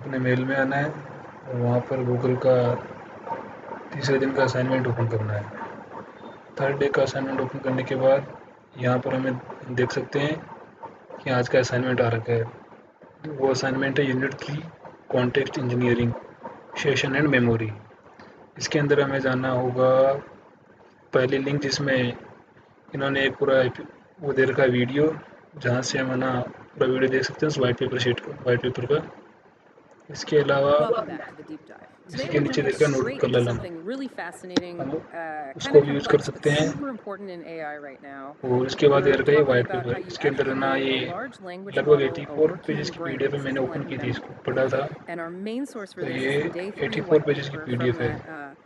अपने मेल में आना है और वहाँ पर गूगल का तीसरे दिन का असाइनमेंट ओपन करना है। थर्ड डे का असाइनमेंट ओपन करने के बाद यहाँ पर हमें देख सकते हैं कि आज का असाइनमेंट आ रखा है। तो वो असाइनमेंट है unit 3 context engineering session and memory. इसके अंदर हमें जाना होगा पहली लिंक जिसमें इन्होंने एक पूरा वो दे रखा है वीडियो, जहाँ से हम ना पूरा वीडियो देख सकते हैं उस वाइट पेपर का। इसके अलावा Welcome back to the deep dive. इसी Today के we're नीचे jumping देखा नोट straight कर into लेना, something really fascinating, हम kind उसको of भी यूज़ कर complex, but सकते हैं। super important in AI right now. और इसके बाद ये We're रखा है talking white about how paper. you इसके अंदर है actually ना give ये a large language लगभग model a 84 पेजेस working की brain, पीडीएफ मैंने something ओपन like की थी, memory. इसको पढ़ा था। And our main source for तो this ये is the Day 3 84 white pages की paper from पीडीएफ है, that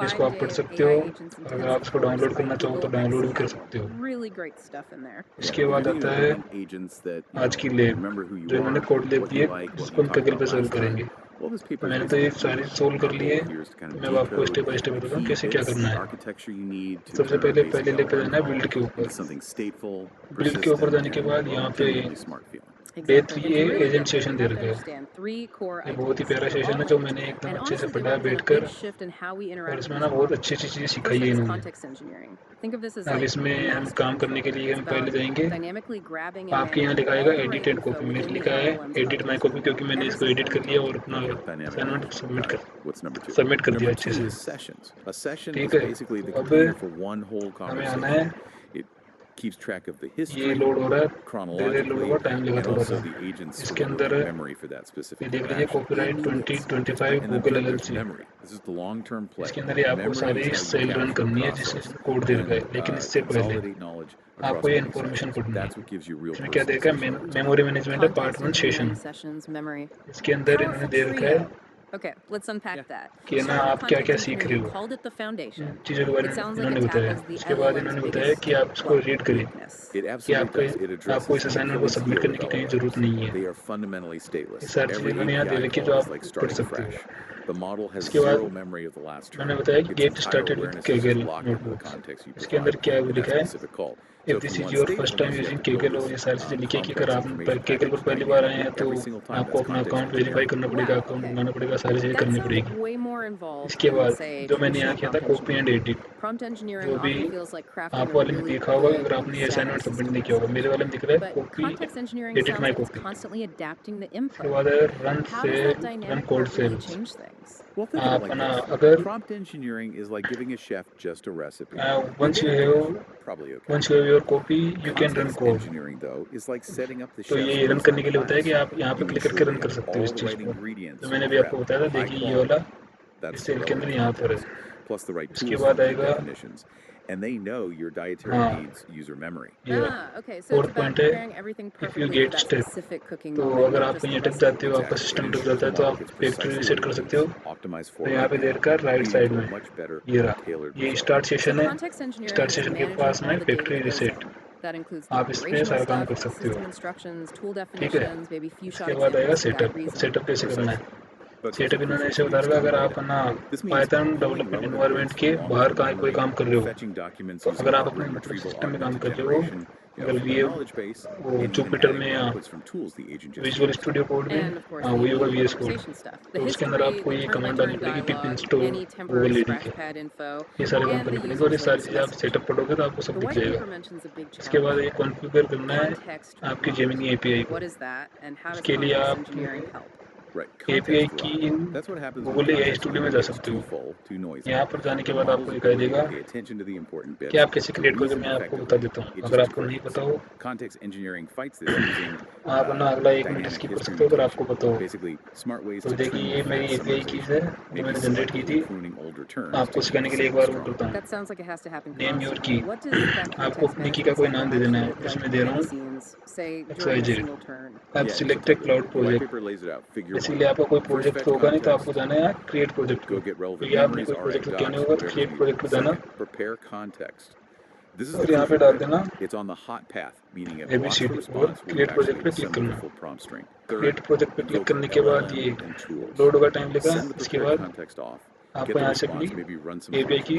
जिसको आप 5-day पढ़ सकते हो। AI Agents in अगर आप Tensor इसको Cores डाउनलोड by करना चाहो तो Google X डाउनलोड भी कर Kaggle. सकते हो। Really great stuff in there. इसके बाद आता है आज की लैब, जो इन्होंने कोड लैब दी है जिसको हम कगल पे सोल्व करेंगे। तो मैंने तो ये सारी सोल्व कर ली है, तो मैं आपको स्टेप बाय स्टेप बताता हूँ कैसे क्या करना है। सबसे पहले पहले लेप पे जाना है बिल्ड के ऊपर। बिल्ड के ऊपर जाने के बाद यहाँ पे day Exactly. 3 And A to really agent get there, session you they have to रखा है। understand three core ये बहुत ही ideas. प्यारा They're सेशन all है जो linked. मैंने एकदम And अच्छे से honestly, पढ़ा they've been बैठ a कर, big shift in how we और interact with इसमें these ना बहुत अच्छी models. अच्छी चीज़ें First, सिखाई है there's इन्होंने। context engineering. Think of this as अब like इसमें हम master काम करने control. के लिए It's हम about पहले जाएंगे, dynamically grabbing and आपके यहाँ managing लिखा आएगा all the right edited info copy, मेरे within the लिखा है LLM's edit my bucket copy, क्योंकि मैंने every इसको single एडिट time कर you लिया type. और अपना असाइनमेंट सबमिट कर दिया अच्छे से। ठीक है, तो अब हमें आना है, ये लोड हो रहा है, धीरे धीरे लोड होगा, टाइम लेगा थोड़ा सा। इसके अंदर ये देख लीजिए कॉपीराइट 2025 गूगल एलएलसी। इसके अंदर ये आपको सारी सेल रन करनी है जिसमें कोड दे रखा है, लेकिन इससे पहले आपको ये इन्फॉर्मेशन पढ़नी है। इसमें क्या देखा है, मेमोरी मैनेजमेंट है part Context 1 session. engineering sessions, memory. इसके अंदर इन्होंने Powerful दे रखा है trio. Okay, let's unpack that. कि ना Starting with आप क्या क्या context सीख engineering, रहे you हो, called it the foundation. चीज़ों के बारे It में sounds like इन्होंने it बताया। tackles the उसके बाद LLM's इन्होंने बताया biggest, कि आप इसको well, रीड करें, weakness. कि आपको इस असाइनमेंट को सबमिट करने की कहीं ज़रूरत नहीं है। ये सारी चीज़ें मैंने यहाँ दे रखी है जो आप पढ़ सकते हो। इसके बाद मैंने बताया कि get started with Kaggle notebooks. इसके अंदर क्या लिखा है, if this is your first time using Kaggle, और ये सारी चीज़ें लिखी है कि अगर आप केगल पर पहली बार आए हैं तो आपको अपना अकाउंट वेरीफाई करना पड़ेगा, Wow, अकाउंट okay. बनाना पड़ेगा, सारी चीज़ें That करनी sounds पड़ेगी। way more involved इसके than, बाद say, जो मैंने यहाँ traditional किया था prompt copy and engineering. Edit, Prompt engineering जो भी often feels like crafting आप a वाले में really देखा होगा, good, अगर आपने ये static असाइनमेंट सबमिट system नहीं in a किया होगा, मेरे sense. वाले में दिख रहा है But copy context engineering edit sounds my like it's copy. constantly adapting the उसके input. बाद है run How does cell, that run dynamic code work really cells. change things? आप ना अगर once you have your copy you can run code। तो ये run करने के लिए होता है कि आप यहाँ पे क्लिक करके रन कर सकते हो इस चीज़ को, जो मैंने भी आपको बताया था। देखिए ये वाला इस सेल के अंदर यहाँ पर है। इसके बाद आएगा, हाँ ये रहा Okay, so it's fourth about point है, preparing everything if you perfectly for get that stuck. specific cooking तो moment, अगर not आप just कहीं the अटक recipe. जाते हो, आपका सिस्टम अटक जाता है, तो आप फैक्ट्री रीसेट कर सकते हो। तो यहाँ पे देर का राइट साइड में ये रहा, ये स्टार्ट So सेशन है। context engineering start is session के managing पास all में the data factory that goes reset, in. That includes the आप इस पे operational सारा काम stuff, कर the सकते हो। system instructions, tool ठीक है, definitions, maybe few shot इसके बाद आएगा examples of guide setup. reasoning. Setup कैसे करना है, सेटअप इन्होंने ऐसे बता रखा, अगर आप ना पाइथन डेवलपमेंट इन्वायरमेंट के बाहर कहीं कोई काम कर रहे हो, अगर आप अपने मतलब सिस्टम में काम कर रहे हो, अगर वी वो जुपिटर में या विजुअल स्टूडियो कोड में, And of course, हाँ the वही होगा V usual S code, conversation stuff. The तो उसके अंदर history, आपको the ये turn by कमांड डालनी turn पड़ेगी pip dialogue, install any temporary Google ADK, scratchpad info, ये सारे काम and करने the पड़ेंगे, और ये user's सारी latest चीज़ें आप message. सेटअप पढ़ोगे तो आपको सब The दिख white जाएगा। paper mentions a big इसके बाद challenge. ये कॉन्फ़िगर करना है Context आपकी prompt. जेमिनी एपीआई को। What is that, and how does इसके लिए context आप engineering help? एपीआई की इन गूगल एआई स्टूडियो में जा सकते हो। यहाँ पर जाने के बाद आपको दिखाई देगा कि आप कैसे क्रिएट करोगे, मैं आपको बता देता हूँ अगर आपको नहीं पता हो। आप ना अगला 1 मिनट स्किप कर सकते हो अगर आपको पता हो। तो देखिए ये मेरी एपीआई कीज़ है जो मैंने जनरेट की थी, आपको सिखाने के लिए एक बार वो करता हूँ। That sounds like it has to happen name your की, constantly. What does that आपको context अपनी की का management कोई cycle नाम दे देना actually है, look like इसमें दे रहा behind the हूँ scenes, say X Y during a Z. single turn? आप सिलेक्ट ए क्लाउड प्रोजेक्ट, इसीलिए आपका कोई प्रोजेक्ट तो होगा नहीं, तो आपको जाना है क्रिएट प्रोजेक्ट को, क्योंकि आपने कोई प्रोजेक्ट तो किया नहीं होगा, तो क्रिएट प्रोजेक्ट पे जाना और यहाँ पे डाल देना एबीसीडी और क्रिएट प्रोजेक्ट पे क्लिक करना। क्रिएट प्रोजेक्ट पे क्लिक करने के बाद ये लोड होगा, टाइम लेगा। इसके बाद आपको यहाँ से अपनी एपीआई की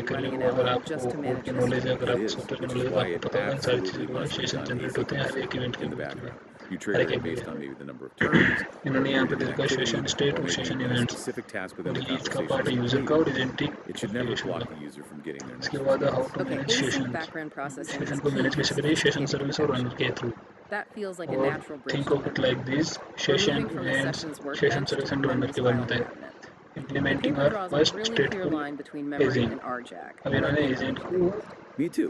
क्लिक कर running लिए an वो अगर LLM आपको just to कोड manage की this नॉलेज है, event. अगर It आपको is, सॉफ्टवेयर की which is नॉलेज है, why आपको it पता होगा इन सारी चीज़ों absolutely के बारे में, must be session done generate होते हैं हर एक इवेंट के in the बीच में, background. You हर trigger एक it इवेंट based on में। maybe the number of turns, or इन्होंने यहाँ period पे of दे रखा है inactivity, सेशन स्टेट or और maybe session a events, specific task within और the ये इसका conversation पार्ट is है यूज़र का completed. और agentic It should never configuration block का। the user from getting their इसके next बाद how response. To Okay, manage async sessions, background processing is session को key मैनेज for कैसे करिए, session sophisticated service और runner detection. के through. That feels like a और natural bridge think to of it memory. Like this, We're session moving from the events, sessions session workbench to service the and runner memories के बारे में file बताया। cabinet. The implementing paper are draws a first really clear स्टेटफुल line between memory agent. and RJAG, अब and our इन्होंने data agent runs को fast. Me too.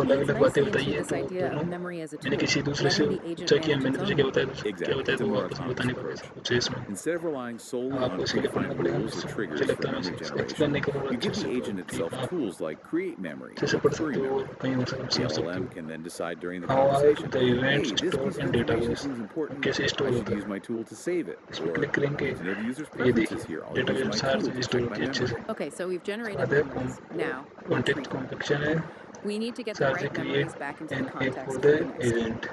अलग leads अलग बातें nicely into बताई है, this तो idea दोनों of memory as a मैंने tool, किसी दूसरे से letting the agent पूछा कि manage मैंने its तुझे own क्या बताया, memory. क्या Exactly. बताया, It's a तो वो more आपस में autonomous बताने का approach. कुछ है इसमें। Instead of relying solely on आपको इसके लिए पढ़ना predefined पड़ेगा, rules or मुझे triggers लगता for है memory मुझे एक्सप्लेन generation, नहीं करूँगा you अच्छे give the से, तो agent ठीक itself है, आप tools like create memory अच्छे से or पढ़ query सकते हो और memory. कहीं और से The समझ सकते LLM हो। can then decide during the हाँ, conversation, the events hey, this store piece of in information database seems important. कैसे I स्टोर should होता use है, my tool to save it. इस पर Or क्लिक I करेंगे, need to know the user's ये preferences देखिए here. I'll use database my सार tool से to check स्टोर my किया अच्छे memory. से। Okay, so we've generated बाद है memories. Now, contact retrieving them. Compaction है, We need to get the सार से right memories create back into the an app for context the for the next step. Event.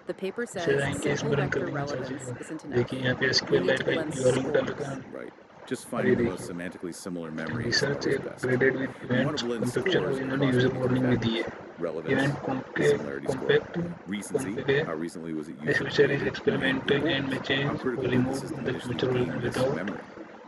The paper इसे says जाएंगे, simple इसमें run कर vector लेंगे सारी relevance चीज़ें। isn't देखिए enough. यहाँ पे We SQL need light to का blend यूआरएल निकाल रखा scores. है, Right. Just और ये finding the most देखिए semantically similar memory is research always best. Graded with You want to events blend compaction, और scores इन्होंने across user many different warning भी दी factors. है। Relevance, event the similarity score. Compact Recency, compact है, how recently was it this user feature is created. And experimental and में importance, how change और critical did the remove system the initially future version deem this without memory.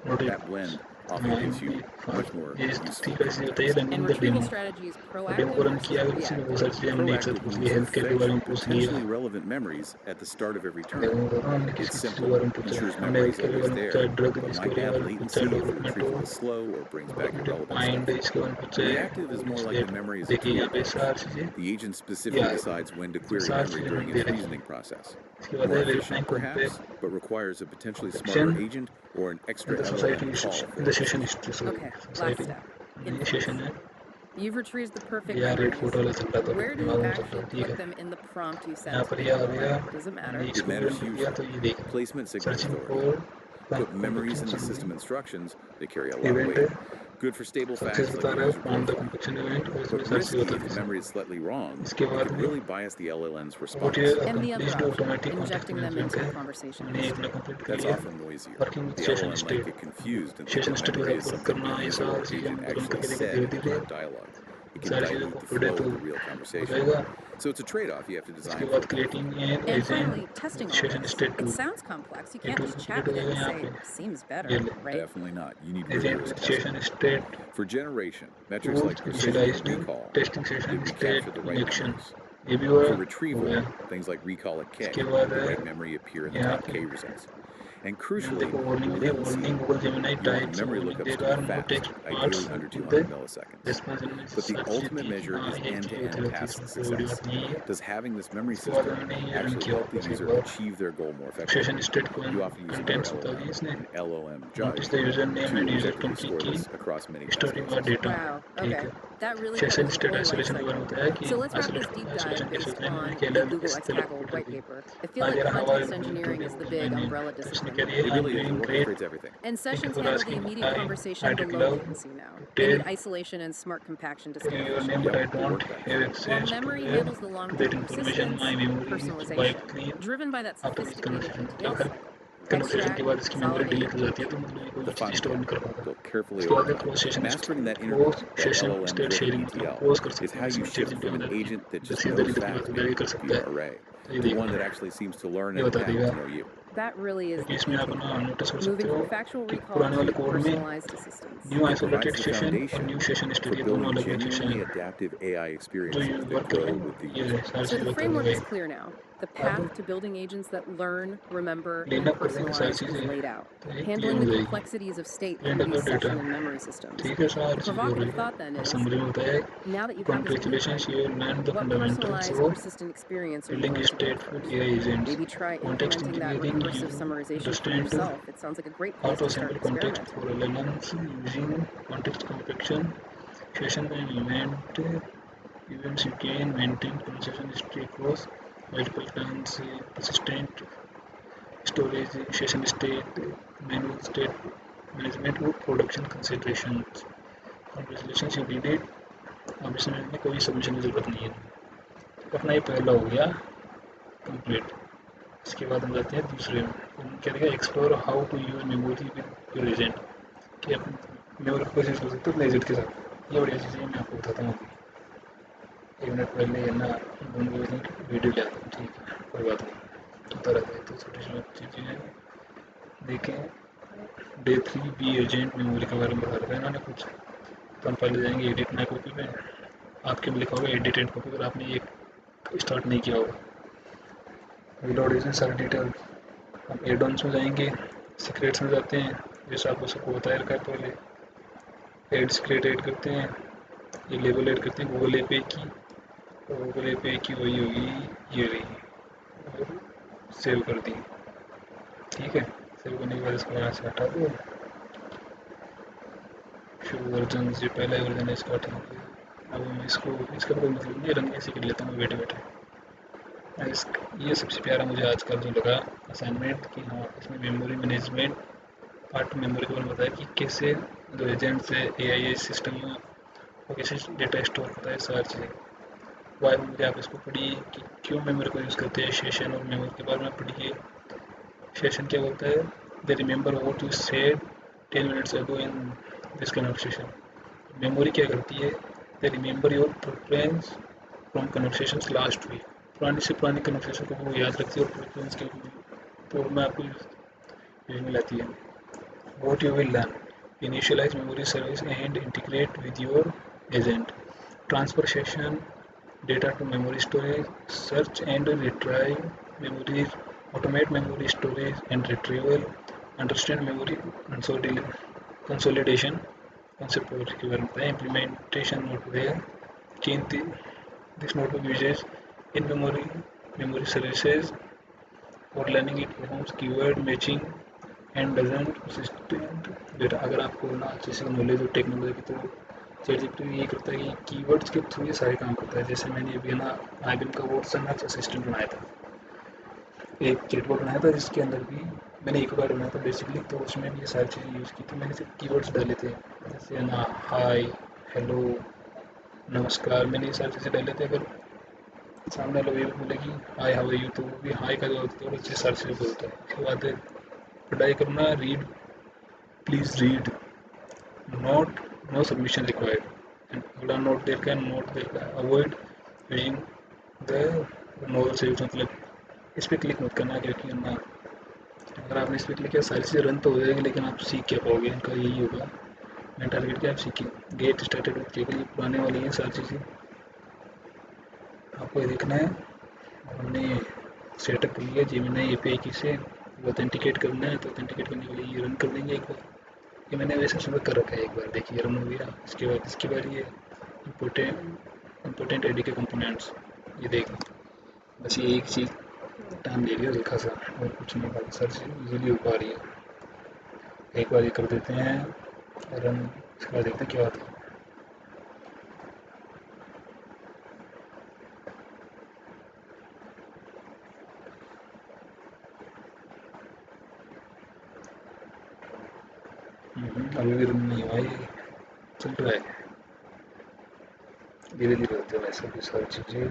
Notice. That blend often gives you much more ये useful ठीक है, ऐसे बताइए context. And running the retrieval demo. strategy is और demo को proactive run किया versus अगर किसी ने बहुत सारी reactive. चीज़ें हमने एक साथ Proactive पूछ means ली, you हेल्थ केयर के बारे fetch में पूछ लिया, potentially relevant memories at the start of every turn. Demo को हमने किस It's किस चीज़ के simple, बारे में पूछा है, ensures हमने memory हेल्थ is केयर के always बारे में पूछा there, है, ड्रग but डिस्कवरी might के add बारे में पूछा है, latency if the डेवलपमेंट हो, retrieval is slow or brings back irrelevant mind stuff. इसके बारे में पूछा है, Reactive is more like इसलिए the memory as a देखिए tool यहाँ पे approach. सारी चीज़ें The agent ये specifically आएगा, decides when to इसमें query सारी memory चीज़ें during हमने दे its रखी reasoning हैं। process. इसके बाद More है efficient, verifying perhaps, compact but requires a potentially smarter action agent or an in extra the society LLM call in for the a session decision. History, Okay, last society step. ये Inference. Session है। You've retrieved the perfect यहाँ rate photo memories. वाला चल रहा था, Where do you दिमाग में चल रहा actually था, ठीक put है। them in the prompt you यहाँ sent to पर the ये आ गया, LLM? Does it हमने matter? It इसको भी रन matters कर दिया, hugely. तो ये देखिए, Placement signals searching authority. For Put memories compaction into summary, system instructions, they carry a lot of event weight. है, Good for stable success facts like बता a रहा है, user form the profile. Compaction event, और इसमें But search भी risky बता if the दीजिए। memory is slightly wrong. इसके It बाद could में really bias the LLM's what is response. And the other accomplished option, automatic context injecting them management into है, the conversation हमने history. अपना complete कर That's लिया। often noisier. Working with The session LLM might state, get confused and think session that state के memory साथ is work something the करना, ये user सारी or चीज़ें agent हम रन actually करके देखिए said धीरे in the धीरे, current dialogue. It can सारी चीज़ें dilute the कंप्लीट है flow तो of the real हो conversation. जाएगा। So it's a trade-off you have to इसके design बाद for क्रिएटिंग carefully. ये And design finally, testing all session this. State It two, sounds complex. You ये can't tool just complete chat हो with it जाएगा and यहाँ say, पे, seems ये better, ले right? Definitely not. You need rigorous agent testing. Session state For generation, metrics tool like precision and initialised, recall. Testing Did session we capture state the right election, memories? ये भी For हो retrieval, गया। things like recall at इसके K. बाद Did the है right memory appear in the यहाँ top पे K results? And crucially, देखो वार्निंग है, latency. Warning Google Gemini You want the types memory warning lookups to देगा, be no fast, text parts ideally under in 200 the milliseconds. Response इनमें But the सारी चीज़ें ultimate थी कि measure हाँ is एक चीज़ होती end-to-end रहती है, task इसमें कोई बड़ी success. बात नहीं है। Does having this memory इसके बाद system मैंने ये रन actually किया help the वापस एक user bar, achieve their goal more session effectively? State को You often use another contents बता दिए LLM, इसने, an LLM notice judge, the user name to and user tone objectively score की this across many test story by cases. Data, Wow. ठीक Okay. है। That really session covers the state whole life isolation के बारे में cycle. बताया कि So let's wrap this deep isolation dive कैसे based होता है, मैंने on क्या the अलग Google इससे X अलग Kaggle फिल्टर white दी। paper. I feel आ like गया रहा हवा context going to engineering be is the Google my big name, umbrella तो इसने discipline. कह दिया It I am really is. It doing great, orchestrates everything. Thank you And for sessions handle asking, the immediate I conversation, the did low love latency now. To They tell need isolation and smart compaction to stay your efficient. name, but Yep, I the don't have workbench. While access memory to handles the that long-term information. My persistence, memory is wiped personalization, clean driven by that after each sophisticated conversation. ETL अगर cycle. Conversation के Extract, बाद इसकी memory delete consolidate, हो जाती है तो repeat. मतलब ये कोई The चीज़ final स्टोर नहीं gap, कर पाता। built carefully उसके over बाद है time. Close session, Mastering that close interplay, that session state LLM-driven sharing, मतलब ETL, क्लोज कर is सकते how हैं you इसमें shift चीज़ें from an बता दी agent that हैं, just सीधा knows रीड facts, भी maybe कर सकता via है, array, तो ये to देखो one that actually seems to learn ये and बता adapt देगा to know you. That really is क्योंकि the इसमें key आप ना takeaway. नोटिस कर सकते Moving हो from factual कि recall पुराने वाले to कोड में personalized assistance. New It provides isolated the session और new foundation session for state, ये दोनों building अलग अलग सेशन genuinely है adaptive AI जो experiences that वर्क कर grow रहे with the हैं, ये user. सारी So चीज़ the बता framework देगा। is clear now. The अब path to building agents that learn, remember, clean and up कर देंगे सारी personalize is चीज़ें, laid out, तो ये क्लीन handling हो the जाएगी। complexities of state clean through up these your data, session and memory systems. ठीक है, The सारी चीज़ें हो रही provocative है। thought then और is, समरी में बताया है now that you have this blueprint, congratulations, you learn the what fundamentals personalized, of persistent experience are you building going to build stateful first? AI agents. Maybe try Context implementing that engineering, you recursive summarization for understand yourself. It sounds like a great how place to to start assemble context experimenting. for LLMs using context compaction, session and events you can maintain conversation history across multiple times, persistent storage, session state, manual state management with production considerations. Congratulations, you did it. अब इसमें कोई submission की जरूरत नहीं है। अपना ये पहला हो गया कंप्लीट। इसके बाद हम जाते हैं दूसरे में, क्या देगा, explore how to use memory with your agent, कि आप मेमोरी को कैसे यूज कर सकते हो अपने एजेंट के साथ। ये बढ़िया चीज़ें मैं आपको बताता हूँ अभी। 1 मिनट पहले है ना, दोनों वीडियो ले आता हूँ, ठीक है, कोई बात नहीं, होता रहता है। तो छोटी छोटी चीज़ें देखें। डे 3 बी एजेंट मेमोरी के बारे में बता रहा था इन्होंने कुछ। तो हम पहले जाएंगे एडिट नई कॉपी पे, आपके में लिखा होगा एडिट एंड कॉपी, अगर आपने ये स्टार्ट नहीं किया होगा। विदाउट यूजिंग सारी डिटेल, हम एड ऑन्स में जाएंगे, सीक्रेट्स में जाते हैं, जैसे आपको सबको बताया रखा है पहले। एड सीक्रेट ऐड करते हैं, ये लेबल ऐड करते हैं गूगल एपीआई की, और गूगल एपीआई की वही होगी ये रही, और सेव कर दी, ठीक है। सेव करने के बाद इसको यहाँ से हटा दो। शो वर्जन, ये पहला वर्जन है, इसको हटा दिया। अब मैं इसको, इसका कोई मतलब नहीं, रन ऐसे कर लेता हूँ बैठे बैठे। ये सबसे प्यारा मुझे आजकल जो लगा असाइनमेंट, कि हाँ इसमें मेमोरी मैनेजमेंट पार्ट मेमोरी के बारे में बताया कि कैसे जो एजेंट्स है एआई सिस्टम में वो कैसे डेटा स्टोर करता है, सारी चीज़ें। वाई मुझे आप इसको पढ़िए कि क्यों मेमोरी को यूज़ करते हैं, सेशन और मेमोरी के बारे में पढ़िए। सेशन क्या बोलता है, they remember what you said 10 minutes ago in this conversation. Memory क्या करती है, they remember your preference from conversation last week. पुरानी से पुरानी कन्वर्सेशन को वो याद रखती है और प्रेफरेंस के तो मैं आपको यूज में लाती है। What you will learn, initialize memory service and integrate with your agent, transfer session data to memory storage, search and retrieve memories, automate memory storage and retrieval, understand memory consolidation concept के बारे में बताया, implementation noteware, change this notebook uses in memory services for learning, it performs keyword matching and doesn't assistant data. अगर आपको ना अच्छे से knowledge हो टेक्नोलॉजी की तो ChatGPT ये करता है कि कीवर्ड्स के थ्रू ये सारे काम करता है। जैसे मैंने अभी ना IBM का वाटसन असिस्टेंट बनाया था, एक चैटबॉट बनाया था जिसके अंदर भी मैंने एक बार बनाया था बेसिकली, तो उसमें भी ये सारी चीज़ें यूज़ की थी। मैंने सिर्फ कीवर्ड्स डाले थे, जैसे ना हाय, हेलो, नमस्कार, मैंने ये सारी चीज़ें डाले थे। अगर सामने वाला ये बोले कि हाय हाउ आर यू, तो वो भी हाय का जवाब देता है और अच्छे सारी चीज़ें बोलता है। उसके बाद पढ़ाई करना, read please read, note no submission required, अगला नोट देर का avoid using the novel saves, मतलब इस पर क्लिक मत करना, क्योंकि ना अगर आपने इस पर क्लिक किया सारी चीज़ें रन तो हो जाएगी, लेकिन आप सीख क्या पाओगे, इनका यही होगा मैं टारगेट क्या आप सीखें। गेट स्टार्टेड विद केबल, ये पुराने वाली हैं सारी चीज़ें, आपको ये देखना है। हमने सेटअप कर लिया जेमिनी API की से ऑथेंटिकेट करना है, तो ऑथेंटिकेट करने के लिए ये रन कर देंगे एक बार। ये मैंने वैसे सुबह कर रखा है, एक बार देखिए रन हो गया। इसके बाद ये इम्पोर्टेंट AD के कंपोनेंट्स, ये देख बस ये एक चीज़ टाइम ले लिया हल्का सा, और कुछ नहीं, बाकी सारी चीज़ ईजिली हो पा रही है। एक बार ये कर देते हैं रन, इसके बाद देखते हैं क्या होता है। अभी भी रन नहीं हुआ, ये चल रहा है, धीरे धीरे होते हैं वैसे भी सारी चीज़ें।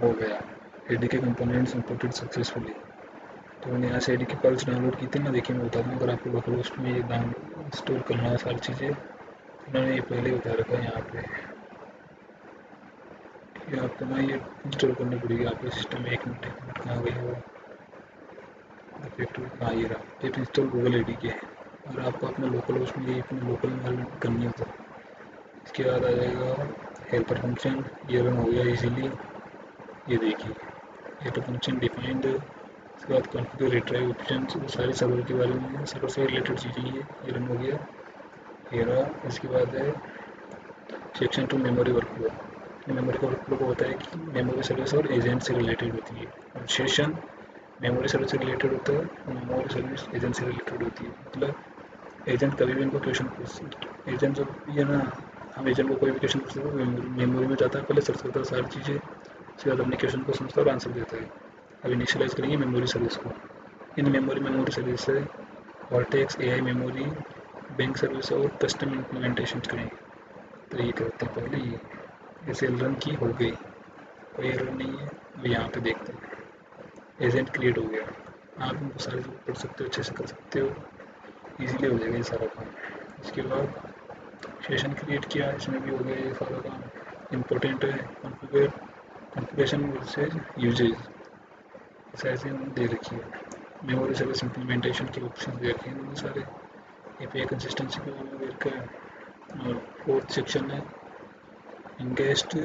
हो गया, AD के कंपोनेंट्स इंपोर्टेड सक्सेसफुली। तो मैंने यहाँ से AD की फाइल्स डाउनलोड की थी ना, देखिए मैं बताता हूँ। अगर आपको लोकल होस्ट में ये डाउन स्टोर करना है सारी चीज़ें, उन्होंने ये पहले बता रखा है यहाँ पे कि आपको ना ये इंस्टॉल करनी पड़ेगी आपके सिस्टम में। एक मिनट कहाँ गई वो इफेक्टिव, हाँ ये रहा, ये इंस्टॉल गूगल AD के। और आपको अपने लोकल होस्ट में ये अपने लोकल में करनी होता है। इसके बाद आ जाएगा हेल्पर फंक्शन, ये रन हो गया इजीली, ये देखिए हेल्पर फंक्शन डिफाइंड। उसके बाद कॉन्फ़िगर रिट्राइव ऑप्शन, वो सारे सर्वर के बारे में, सर्वर से रिलेटेड चीज़ें ये रन हो गया, ये रहा। इसके बाद है section 2 memory workflow. Memory workflow को होता है कि मेमोरी सर्विस और एजेंट से रिलेटेड होती है, और सेशन मेमोरी सर्विस से रिलेटेड होता है, मेमोरी सर्विस एजेंट से रिलेटेड होती है। मतलब एजेंट कभी भी इनको क्वेश्चन पूछ, एजेंट जब ये ना हम एजेंट को कोई भी क्वेश्चन पूछते हैं मेमोरी में जाता है, पहले सर्च करता है सारी चीज़ें, उसके बाद अपने क्वेश्चन को समझता है और आंसर देता है। अब इनिशियलाइज करेंगे मेमोरी सर्विस को। इन मेमोरी सर्विस से vertex AI memory bank service और कस्टम इम्प्लीमेंटेशन करेंगे। तो ये करते हैं पहले, ये जैसे रन की हो गई, कोई एरर नहीं है। अब यहाँ पे देखते हैं एजेंट क्रिएट हो गया। आप इनको सारे पढ़ सकते हो, अच्छे से कर सकते हो, इजीली हो जाएगा ये सारा काम। इसके बाद सेशन क्रिएट किया, इसमें भी हो गया ये सारा काम। इम्पोर्टेंट है कॉन्फ़िगरेशन वर्सेज यूजेज, ऐसे दे रखी है। मेमोरी सर्विस इम्प्लीमेंटेशन के ऑप्शन दे रखे हैं सारे। API कंसिस्टेंसी के बारे में दे रखा है। और फोर्थ सेक्शन है ingest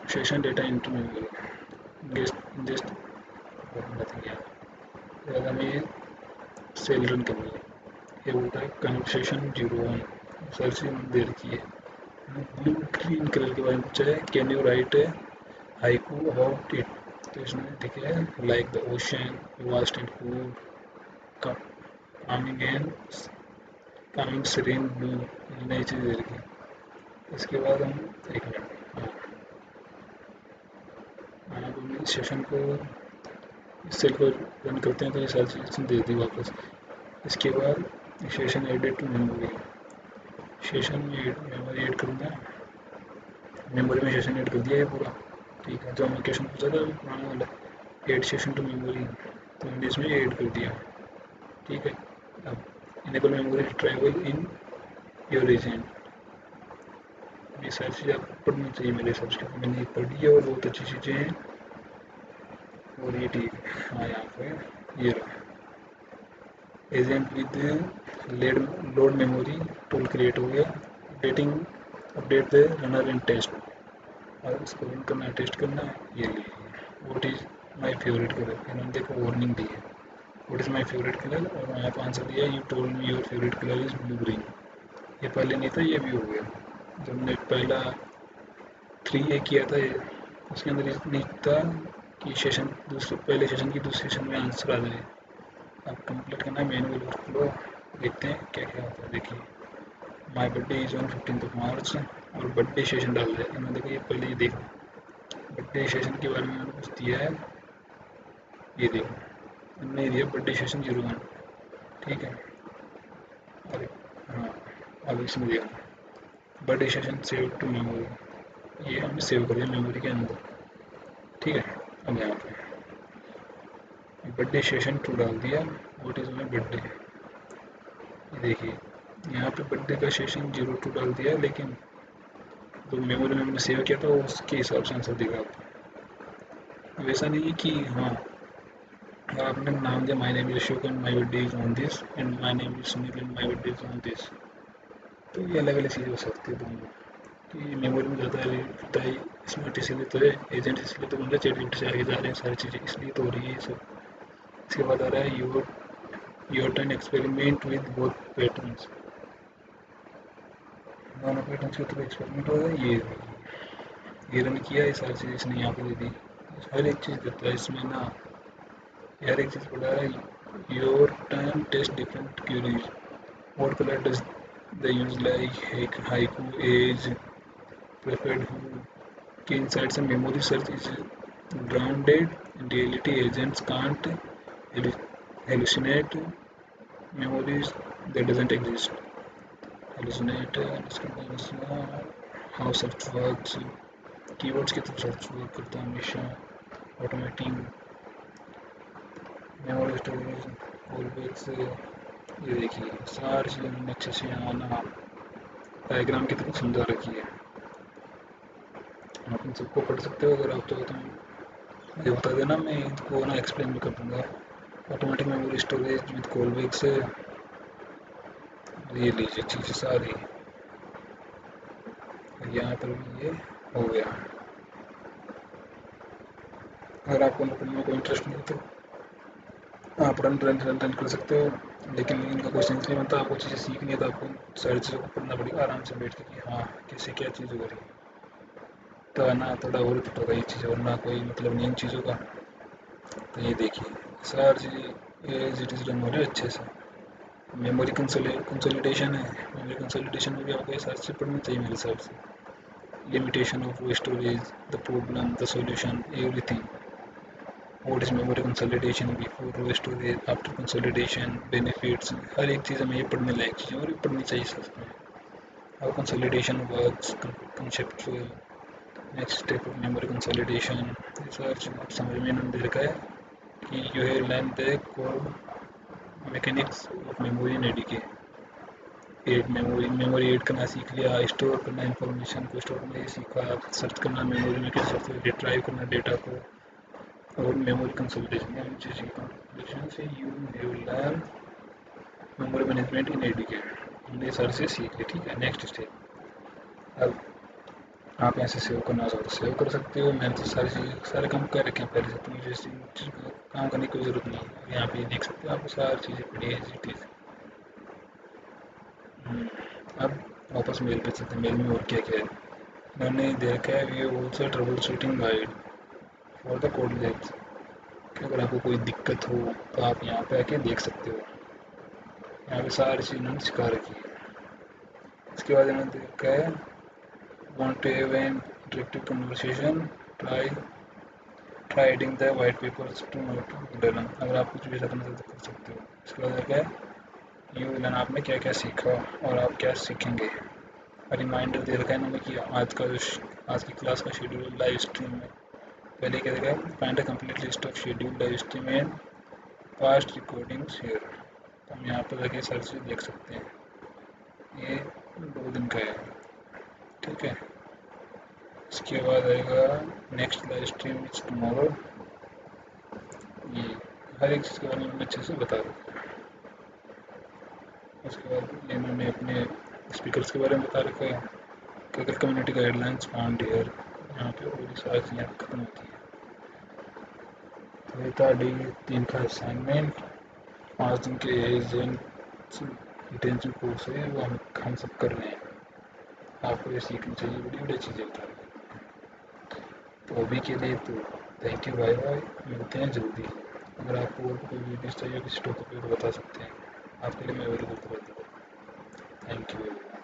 session data into memory, ingest nothing है। हमें सेल रन करनी है, ये बोलता है कन्वर्सेशन 01, सर्च दे रखी है। ब्लू ग्रीन कलर के बारे में पूछा है, can you write haiku about it, तो इसमें लिखा है like the ocean vast and cool, calming and calming serene blue, नई चीज़ दे रखी है। इसके बाद हम एक मिनट, हाँ हम इस सेशन को इस सेल को रन करते हैं, तो ये सारी चीज़ें दे दी वापस। इसके बाद session added to memory, session में मेमोरी ऐड करना है, मेमोरी में सेशन ऐड कर दिया है पूरा, ठीक है। जो हमने क्वेश्चन पूछा था अभी पुराना वाला, ऐड सेशन टू मेमोरी, तो हमने इसमें ऐड कर दिया, ठीक है। अब enable memory travel in your agent, ये सारी चीज़ें आपको पढ़नी चाहिए मेरे हिसाब से, मैंने पढ़ी है और बहुत अच्छी चीज़ें हैं। और ये ठीक है। हाँ यहाँ पे ये रहा agent with load memory tool create हो गया। Update the runner in test. और इसको रन करना है, टेस्ट करना है। ये लीजिए what is my favourite colour. इन्होंने देखो वार्निंग दी है what is my favourite colour और यहाँ पर आंसर दिया you told me your favourite colour is blue green. ये पहले नहीं था, ये भी हो गया। जब हमने पहला 3A किया था उसके अंदर नहीं था कि सेशन दूसरे पहले सेशन की दूसरे सेशन में आंसर आ जाए। अब कंप्लीट करना है मैनुअल वर्कफ्लो। देखते हैं क्या क्या होता है। देखिए माई बर्थडे इज़ ऑन 15 मार्च और बर्थडे सेशन डाल दिया इन्होंने। देखो ये पहले ही देखो बर्थडे सेशन के बारे में मैंने कुछ दिया है। ये देखो हमने दिया बर्थडे सेशन 01। ठीक है। अरे हाँ अब इसमें देखो birthday session save to memory. ये हमने सेव कर दिया मेमोरी के अंदर। ठीक है। अब यहाँ पे बर्थडे सेशन 2 डाल दिया व्हाट इज़ माई बर्थडे। देखिए यहाँ पे बर्थडे का सेशन 02 डाल दिया लेकिन जो मेमोरी में हमने सेव किया था उसके हिसाब से आंसर देगा आपको। वैसा नहीं है कि हाँ आपने नाम दिया my name is Ashok and my birthday is on this and my name is Sunil and my birthday is on this, तो ये अलग अलग चीज़ें हो सकती है दोनों कि मेमोरी में ज़्यादा होता है। स्मार्ट इसलिए तो है, एजेंट इसलिए तो बन रहा है, चैट से आगे जा रहे हैं सारी चीज़ें इसलिए तो हो रही है ये सब। इसके बाद आ रहा है your turn experiment with both patterns. दोनों पैटर्न्स के थ्रू एक्सपेरिमेंट हो रहा है। ये रन किया है सारी चीज़ इसने यहाँ पे दे दी। हर एक चीज़ देता है इसमें ना, हर एक चीज़ पढ़ा है। Your turn test different queries what colour does the use like haiku as preferred who के इनसाइड से memory search is grounded in reality. Agents can't hallucinate memories that doesn't exist. Hallucinate how search works. Keywords के through search work करता है हमेशा। Automating memory storage callbacks. ये देखिए सारी चीज़ें अच्छे से आना डायग्राम की तरफ समझा रखी है। आप इन सबको पढ़ सकते हो अगर आप चाहो तो मुझे बता देना, मैं इनको ना एक्सप्लेन भी कर दूँगा। Automatic memory storage with callbacks. ये लीजिए चीज़ें सारी यहाँ पर भी ये हो गया। अगर आपको पढ़ने में कोई इंटरेस्ट नहीं है तो आप रन कर सकते हो, लेकिन इनका कोई सेंस नहीं बनता। आपको चीज़ें सीखनी है तो आपको सारी चीज़ों को पढ़ना पड़ेगा आराम से बैठ के कि हाँ कैसे क्या चीज़ हो रही है। तो ना थोड़ा और फिट होगा ये चीज़, वरना कोई मतलब नहीं इन चीज़ों का। तो ये देखिए सारी चीज़ें एज इट इज़ रन हो रही है अच्छे से। मेमोरी कंसोलिडेशन है, मेमोरी कंसोलिडेशन में भी आपको ये सारी चीज़ पढ़नी चाहिए मेरे हिसाब से। limitation of storage, the problem, the solution, everything. What is memory consolidation before storage, after consolidation, benefits, हर एक चीज़ हमें ये पढ़ने लायक चीज़ है और ये पढ़नी चाहिए सच में। How consolidation works, conceptual, next step of memory consolidation, ये सारी चीज़ें आप समझ में नहीं दे रखा है कि you have learned the core mechanics of memory in ADK। Memory add करना सीख लिया, स्टोर करना इंफॉर्मेशन को स्टोर करना ये सीखा, सर्च करना मेमोरी में कैसे सर्च रिट्राइव करना डेटा को, और मेमोरी कंसोलिडेशन से you have learn memory management इन एडीके। हमने सारे से सीख लिया। ठीक है। Next step. अब आप ऐसे सेव करना चाहो तो सेव कर सकते हो। मैंने तो सारी चीज़ें सारे काम कर रखे हैं पहले से, तो मुझे इसी काम करने की कोई ज़रूरत नहीं है। यहाँ पे देख सकते हो आपको सारी चीज़ें पड़ी है चीज़। अब वापस मेल पे चलते हैं। मेल में और क्या क्या है मैंने दे रखा है। We also troubleshooting guide for the code legs. अगर आपको कोई दिक्कत हो तो आप यहाँ पे आके देख सकते हो। यहाँ पे सारी चीज़ इन्होंने सिखा रखी है। इसके बाद इन्होंने दे रखा है want to have an interactive conversation, try adding the white papers to note learn। अगर आप कुछ भी ऐसा करना चाहते तो कर सकते हो। इसके बाद क्या है यू लर्न, आपने क्या क्या सीखा और आप क्या सीखेंगे। रिमाइंडर दे रखा है इन्होंने कि आज की क्लास का शेड्यूल लाइव स्ट्रीम में। पहले क्या देखा है find a complete list of schedule live stream and past recordings here. तो हम यहाँ पर जाके सर्च देख सकते हैं। ये 2 दिन का है। ठीक है। इसके बाद आएगा next live stream is tomorrow. ये हर एक चीज़ के बारे में उन्होंने अच्छे से बता रखा है। उसके बाद इन्होंने अपने स्पीकर्स के बारे में बता रखा है कि अगर कम्युनिटी गाइडलाइंस फाउंड हियर, यहाँ पे और सारी चीज़ें खत्म होती हैं। तो ये था डे 3 का असाइनमेंट। 5 दिन के इंटेंसिव कोर्स है, वो हम सब कर रहे हैं। आपको ये सीखनी चाहिए, बड़ी बड़ी चीज़ें बता रहे हैं। तो अभी के लिए तो थैंक यू, बाय बाय, मिलते हैं जल्दी। अगर आपको और कोई वीडियोस चाहिए किसी टॉपिक पे तो बता सकते हैं, आपके लिए मैं अवेलेबल कर दूँगा। Thank you.